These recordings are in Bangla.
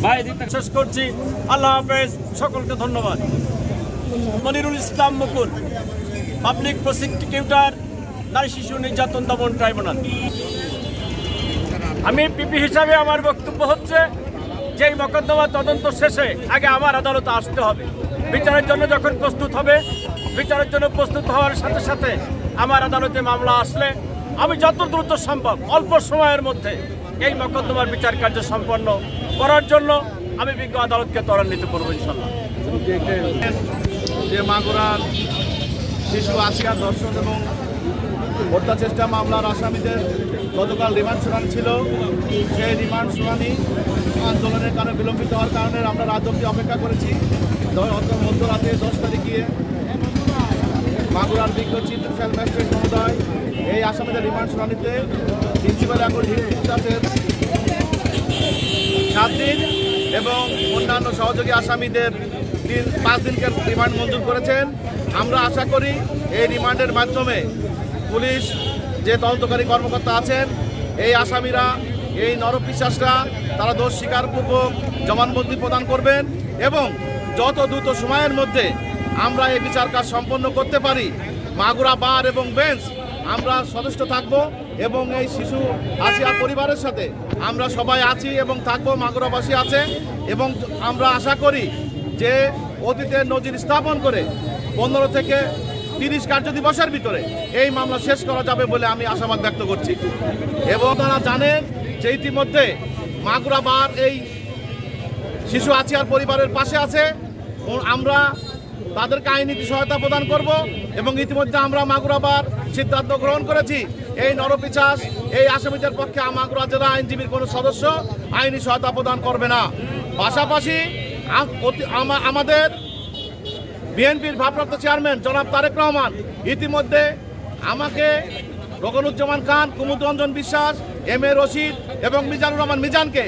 ভাই শেষ করছি। আল্লাহ হাফেজ, সকলকে ধন্যবাদ। মনিরুল ইসলাম মুকুল, পাবলিক প্রসিকিউটর, নারী শিশু নির্যাতন দমন ট্রাইব্যুনাল। আমি পিপি হিসাবে আমার বক্তব্য হচ্ছে যে এই মোকদ্দমা তদন্ত শেষে আগে আমার আদালতে আসতে হবে। বিচারের জন্য যখন প্রস্তুত হবে, বিচারের জন্য প্রস্তুত হওয়ার সাথে সাথে আমার আদালতে মামলা আসলে আমি যত দ্রুত সম্ভব অল্প সময়ের মধ্যে এই মোকদ্দমার বিচার কার্য সম্পন্ন করার জন্য আমি বিজ্ঞ আদালতকে ত্বরান্বিত করবো ইনশাল্লাহ। যে মাগুরার শিশু আসিয়া ধর্ষণ এবং হত্যা চেষ্টা মামলার আসামিদের গতকাল রিমান্ড শুনানি ছিল, সেই রিমান্ড শুনানি আন্দোলনের কারণে বিলম্বিত হওয়ার কারণে আমরা রাত অবধি অপেক্ষা করেছি। মধ্যরাতে 10 তারিখে মাগুরার বিজ্ঞ চিফ জুডিশিয়াল ম্যাজিস্ট্রেট মহোদয় এই আসামিদের রিমান্ড শুনানিতে প্রিন্সিপাল অ্যাডভোকেটের 7 দিন এবং অন্যান্য সহযোগী আসামিদের 5 দিনকে রিমান্ড মঞ্জুর করেছেন। আমরা আশা করি এই রিমান্ডের মাধ্যমে পুলিশ যে তদন্তকারী কর্মকর্তা আছেন, এই আসামিরা, এই নরপিশাচরা তারা দোষ স্বীকারপূর্বক জবানবন্দি প্রদান করবেন এবং যত দ্রুত সময়ের মধ্যে আমরা এই বিচার কাজ সম্পন্ন করতে পারি। মাগুরা বার এবং বেঞ্চ আমরা সচেষ্ট থাকব এবং এই শিশু আসিয়ার পরিবারের সাথে আমরা সবাই আছি এবং থাকবো, মাগুরাবাসী আছে এবং আমরা আশা করি যে অতীতের নজির স্থাপন করে 15 থেকে 30 কার্যদিবসের ভিতরে এই মামলা শেষ করা যাবে বলে আমি আশাবাদ ব্যক্ত করছি। এবং তারা জানেন যে ইতিমধ্যে মাগুরা বার এই শিশু আসিয়ার পরিবারের পাশে আছে, আমরা তাদেরকে আইনি সহায়তা প্রদান করব এবং ইতিমধ্যে আমরা মাগুরা বার সিদ্ধান্ত গ্রহণ করেছি এই নরপিশাচ এই আসামিদের পক্ষে মাগুরা জেলা আইনজীবীর কোনো সদস্য আইনি সহায়তা প্রদান করবে না। পাশাপাশি আমাদের বিএনপির ভারপ্রাপ্ত চেয়ারম্যান জনাব তারেক রহমান ইতিমধ্যে আমাকে, রকনুজ্জামান খান, কুমুদরঞ্জন বিশ্বাস, এম এ রশিদ এবং মিজানুর রহমান মিজানকে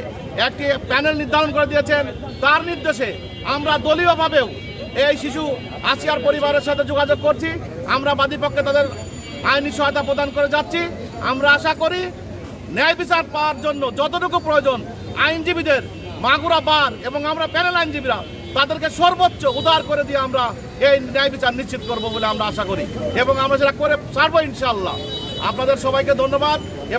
একটি প্যানেল নির্ধারণ করে দিয়েছেন। তার নির্দেশে আমরা দলীয়ভাবেও এই শিশু আসিয়ার পরিবারের সাথে যোগাযোগ করছি, আমরা বাদীপক্ষে তাদের আইনি সহায়তা প্রদান করে যাচ্ছি। আমরা আশা করি ন্যায় বিচার পাওয়ার জন্য যতটুকু প্রয়োজন আইনজীবীদের, মাগুরা বার এবং আমরা প্যানেল আইনজীবীরা তাদেরকে সর্বোচ্চ উদার করে দিয়ে আমরা এই ন্যায় বিচার নিশ্চিত করব বলে আমরা আশা করি এবং আমরা সেটা করে ছাড়বো ইনশাআল্লাহ। আপনাদের সবাইকে ধন্যবাদ।